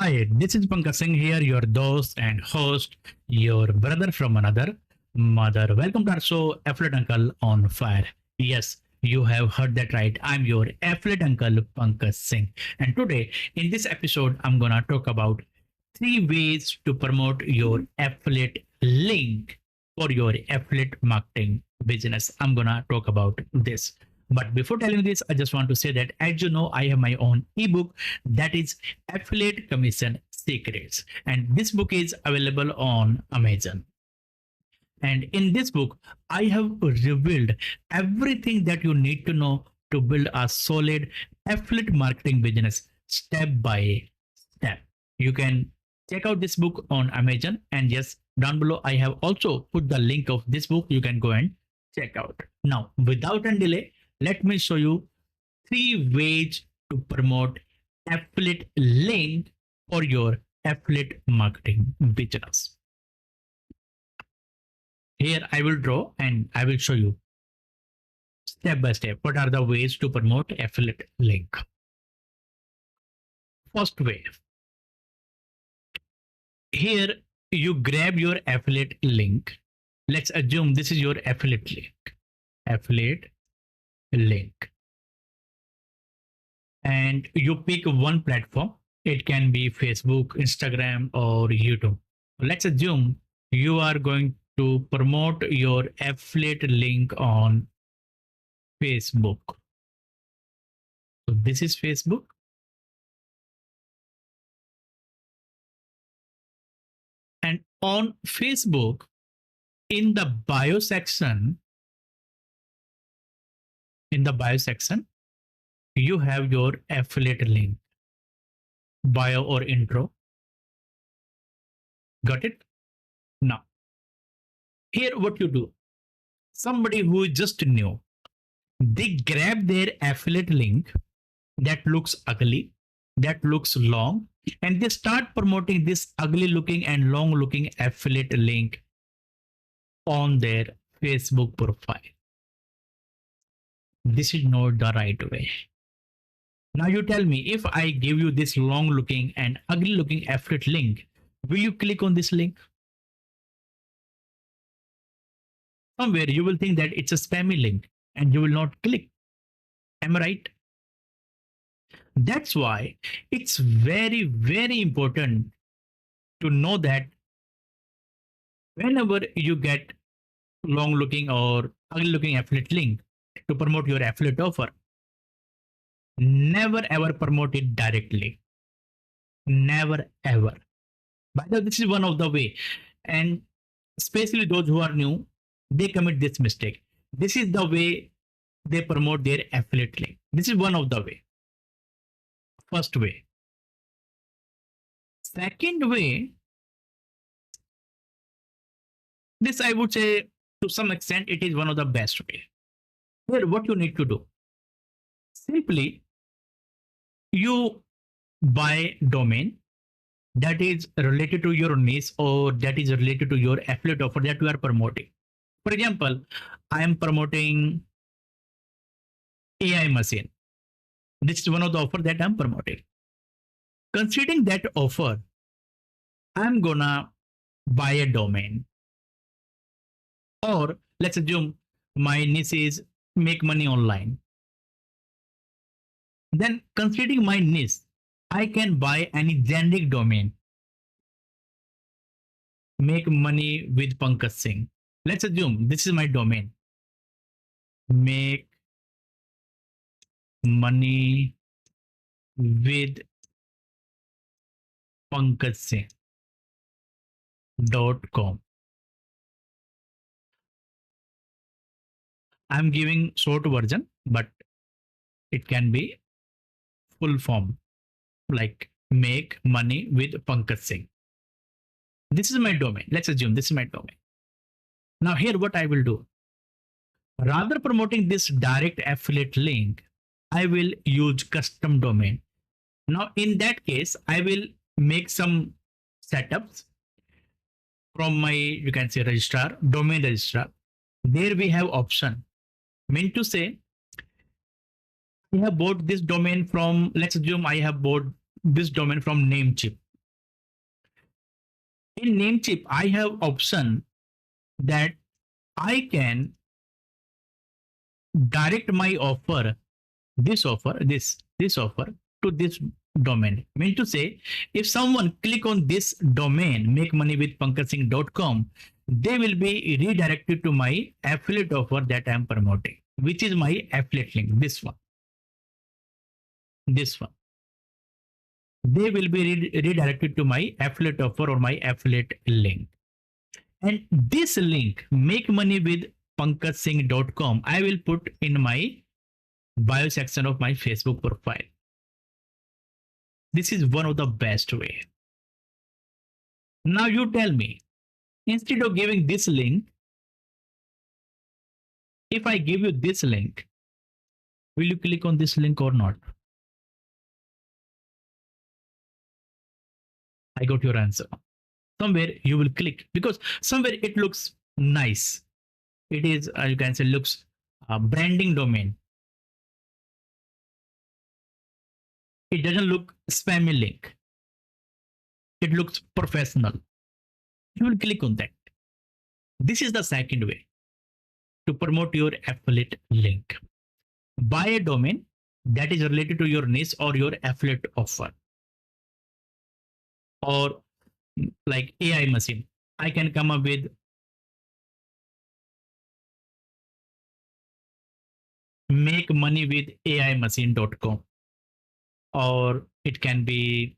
Hi, this is Pankaj Singh here, your host and host, your brother from another mother. Welcome to our show, Affiliate Uncle on Fire. Yes, you have heard that right. I'm your Affiliate Uncle Pankaj Singh. And today, in this episode, I'm gonna talk about 3 ways to promote your affiliate link for your affiliate marketing business. I'm gonna talk about this. But before telling this, I just want to say that as you know, I have my own ebook that is Affiliate Commission Secrets. And this book is available on Amazon. And in this book, I have revealed everything that you need to know to build a solid affiliate marketing business step by step. You can check out this book on Amazon. And yes, down below, I have also put the link of this book. You can go and check out. Now, without any delay, let me show you 3 ways to promote affiliate link for your affiliate marketing business. Here I will draw and I will show you step by step what are the ways to promote affiliate link. First way, here you grab your affiliate link. Let's assume this is your affiliate link. Affiliate link. And you pick one platform. It can be Facebook, Instagram, or YouTube. Let's assume you are going to promote your affiliate link on Facebook. So this is Facebook. And on Facebook, in the bio section, you have your affiliate link, bio or intro. Got it? Now, here what you do, somebody who is just new, they grab their affiliate link that looks ugly, that looks long, and they start promoting this ugly looking and long looking affiliate link on their Facebook profile. This is not the right way. Now you tell me, if I give you this long looking and ugly looking affiliate link, will you click on this link? Somewhere you will think that it's a spammy link and you will not click. Am I right? That's why it's very, very important to know that whenever you get long looking or ugly looking affiliate link to promote your affiliate offer, never ever promote it directly. Never ever. By the way, this is one of the way. And especially those who are new, they commit this mistake. This is the way they promote their affiliate link. This is one of the way. First way. Second way, this I would say to some extent it is one of the best way. Here, what you need to do, simply you buy domain that is related to your niche or that is related to your affiliate offer that you are promoting. For example, I am promoting AI machine. This is one of the offer that I'm promoting. Considering that offer, I'm gonna buy a domain. Or let's assume my niche is make money online. Then considering my niche, I can buy any generic domain. Make money with Pankaj Singh. Let's assume this is my domain. Make money with Pankaj Singh.com. I'm giving short version, but it can be full form, like make money with Pankaj Singh. This is my domain. Let's assume this is my domain. Now here what I will do, rather promoting this direct affiliate link, I will use custom domain. Now in that case, I will make some setups from my, you can say registrar, domain registrar. There we have option. Mean to say, I have bought this domain from, let's assume I have bought this domain from Namecheap. In Namecheap, I have option that I can direct my offer, this offer to this domain. Mean to say, if someone click on this domain, makemoneywithpankajsingh.com, they will be redirected to my affiliate offer that I am promoting, which is my affiliate link. This one. They will be redirected to my affiliate offer or my affiliate link. And this link, makemoneywithpankajsingh.com, I will put in my bio section of my Facebook profile. This is one of the best way. Now you tell me, instead of giving this link, if I give you this link, will you click on this link or not? I got your answer. Somewhere you will click because somewhere it looks nice. It is, you can say, looks branding domain. It doesn't look spammy link. It looks professional. You will click on that. This is the second way to promote your affiliate link. Buy a domain that is related to your niche or your affiliate offer. Or like AI machine. I can come up with makemoneywithAImachine.com, or it can be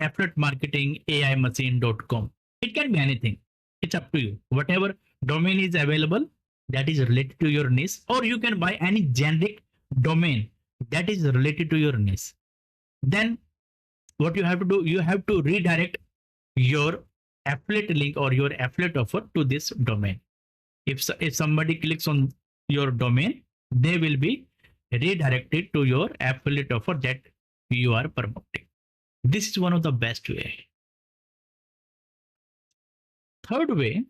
affiliatemarketingaimachine.com. It can be anything. It's up to you. Whatever domain is available that is related to your niche, or you can buy any generic domain that is related to your niche. Then what you have to do, you have to redirect your affiliate link or your affiliate offer to this domain. If somebody clicks on your domain, they will be redirected to your affiliate offer that you are promoting. This is one of the best way. Third way,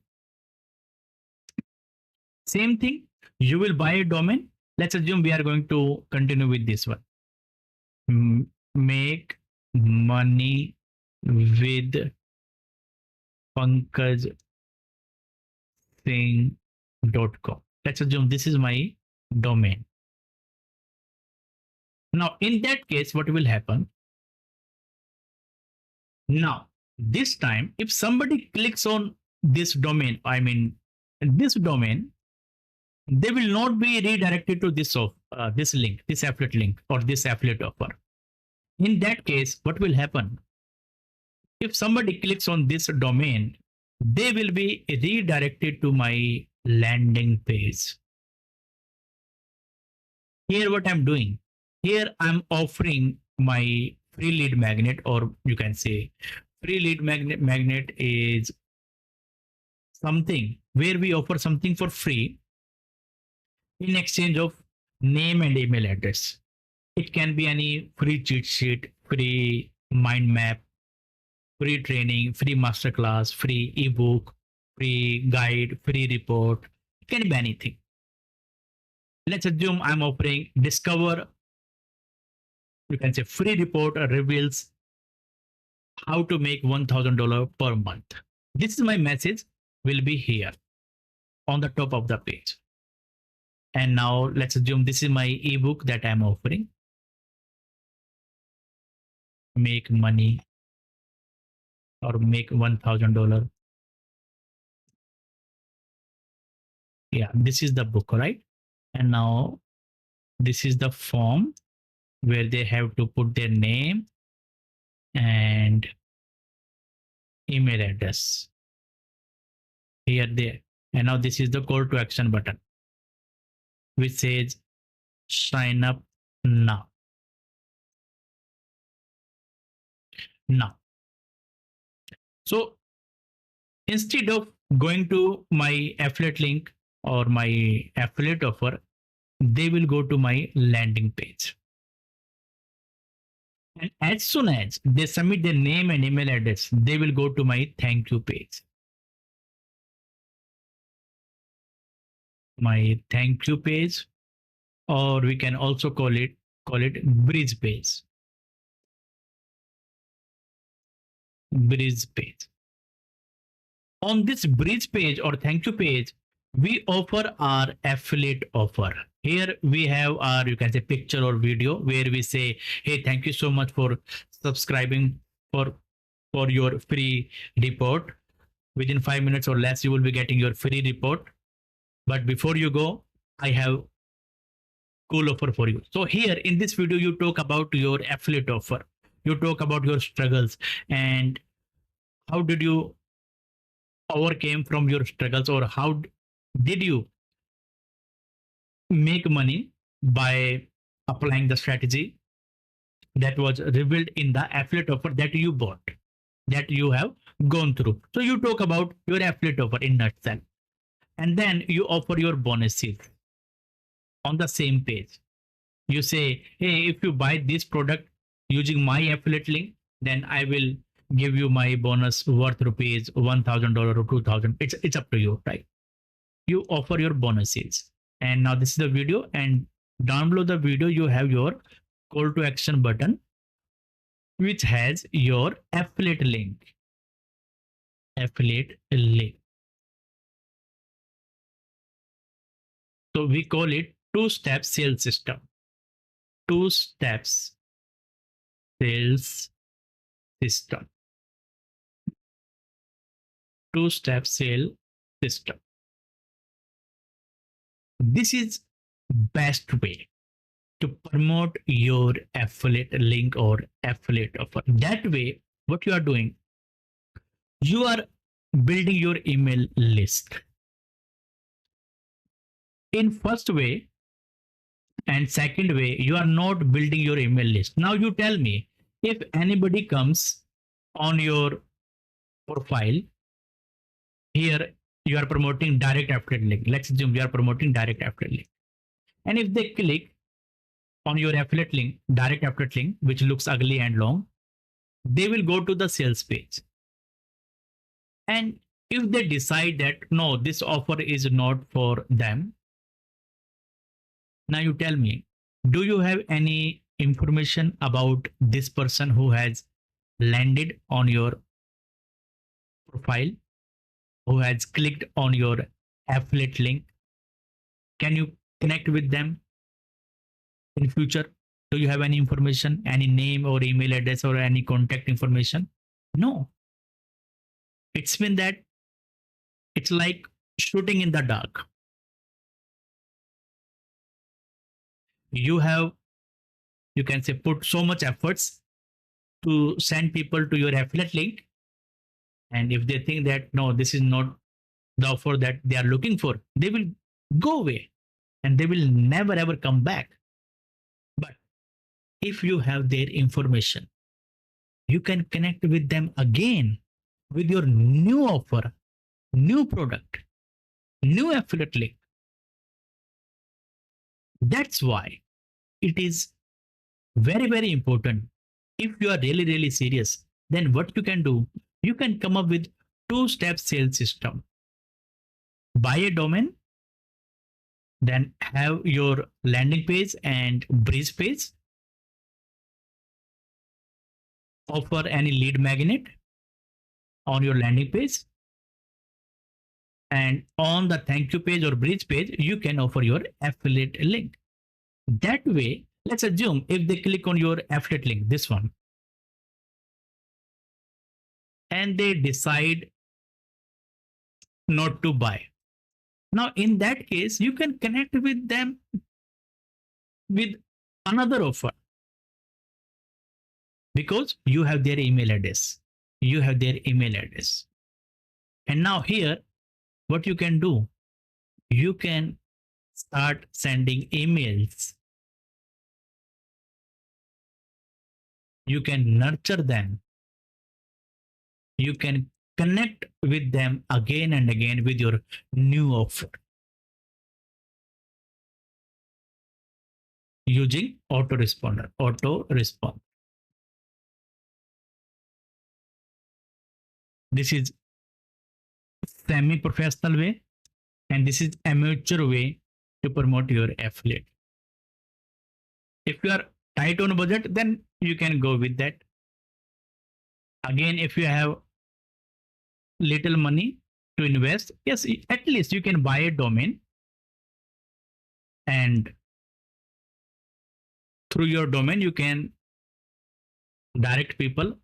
same thing. You will buy a domain. Let's assume we are going to continue with this one. Make money with pankajsingh.com. Let's assume this is my domain. Now, in that case, what will happen? Now, this time, if somebody clicks on this domain, this domain, they will not be redirected to this link, this affiliate link, or this affiliate offer. In that case, what will happen? If somebody clicks on this domain, they will be redirected to my landing page. Here, what I'm doing, here I'm offering my free lead magnet, or you can say free lead magnet is something where we offer something for free in exchange of name and email address. It can be any free cheat sheet, free mind map, free training, free masterclass, free ebook, free guide, free report. It can be anything. Let's assume I'm offering discover, you can say free report reveals how to make $1,000 per month. This is my message will be here on the top of the page. And now let's assume this is my ebook that I'm offering. Make money or make $1,000. Yeah, this is the book, right? And now this is the form where they have to put their name and email address here, there. And now this is the call to action button, which says sign up now. Now, so instead of going to my affiliate link or my affiliate offer, they will go to my landing page. And as soon as they submit their name and email address, they will go to my thank you page. My thank you page, or we can also call it bridge page. bridge page. On this bridge page or thank you page, we offer our affiliate offer. Here we have our, you can say, picture or video where we say, hey, thank you so much for subscribing for for your free report. Within 5 minutes or less, you will be getting your free report. But before you go, I have cool offer for you. So here in this video, you talk about your affiliate offer. You talk about your struggles and how did you overcame from your struggles, or how did you make money by applying the strategy that was revealed in the affiliate offer that you bought, that you have gone through. So you talk about your affiliate offer in nutshell, and then you offer your bonuses on the same page. You say, hey, if you buy this product using my affiliate link, then I will give you my bonus worth rupees $1,000 or 2,000. It's up to you, right? You offer your bonuses. And now this is the video, and down below the video you have your call to action button which has your affiliate link. Affiliate link. So we call it two-step sales system. Two steps sales system. Two-step sale system. This is best way to promote your affiliate link or affiliate offer. That way, what you are doing, you are building your email list. In first way and second way, you are not building your email list. Now you tell me, if anybody comes on your profile, here you are promoting direct affiliate link. Let's assume you are promoting direct affiliate link. And if they click on your affiliate link, direct affiliate link, which looks ugly and long, they will go to the sales page. And if they decide that no, this offer is not for them, now you tell me, do you have any information about this person who has landed on your profile, who has clicked on your affiliate link? Can you connect with them in future? Do you have any information, any name or email address or any contact information? No. It's been that it's like shooting in the dark. You have, you can say, put so much efforts to send people to your affiliate link, and if they think that no, this is not the offer that they are looking for, they will go away and they will never ever come back. But if you have their information, you can connect with them again with your new offer, new product, new affiliate link. That's why it is very, very important. If you are really, really serious, then what you can do, you can come up with two-step sales system. Buy a domain, then have your landing page and bridge page, offer any lead magnet on your landing page, and on the thank you page or bridge page, you can offer your affiliate link. That way, let's assume if they click on your affiliate link, this one, and they decide not to buy. Now, in that case, you can connect with them with another offer because you have their email address. You have their email address. And now here, what you can do, you can start sending emails. You can nurture them. You can connect with them again and again with your new offer using autoresponder. Autorespond. This is semi-professional way, and this is amateur way to promote your affiliate. If you are tight on budget, then you can go with that. Again, if you have little money to invest, yes, at least you can buy a domain, and through your domain you can redirect people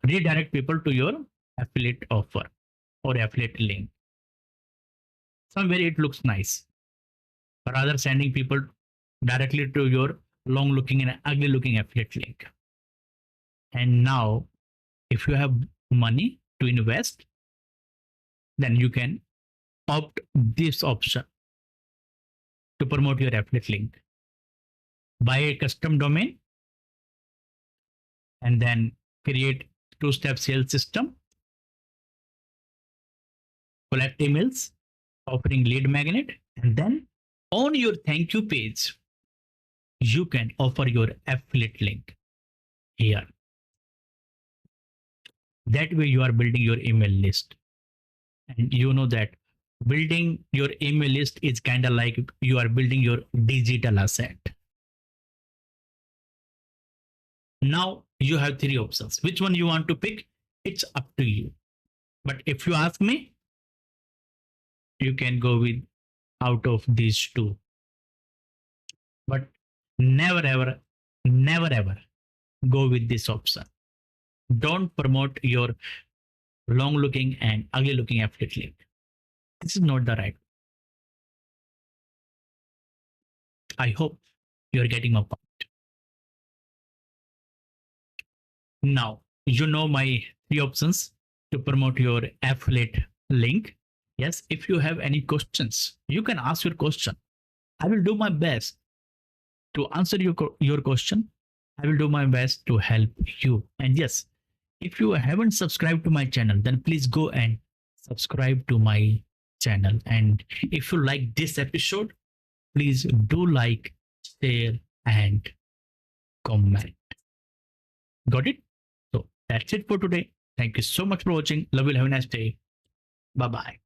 to your affiliate offer or affiliate link. Somewhere it looks nice, rather sending people directly to your long looking and ugly looking affiliate link. And now, if you have money to invest, then you can opt this option to promote your affiliate link. Buy a custom domain and then create two-step sales system, collect emails, offering lead magnet, and then on your thank you page, you can offer your affiliate link here. That way you are building your email list. And you know that building your email list is kind of like you are building your digital asset. Now you have three options. Which one you want to pick? It's up to you. But if you ask me, you can go with out of these two. But never ever, never ever go with this option. Don't promote your long looking and ugly looking affiliate link. This is not the right. I hope you're getting my point. Now, you know my three options to promote your affiliate link. Yes, if you have any questions, you can ask your question. I will do my best to answer your question. I will do my best to help you. And yes, if you haven't subscribed to my channel, then please go and subscribe to my channel. And if you like this episode, please do like, share, and comment. Got it? So that's it for today. Thank you so much for watching. Love you. Have a nice day. Bye bye.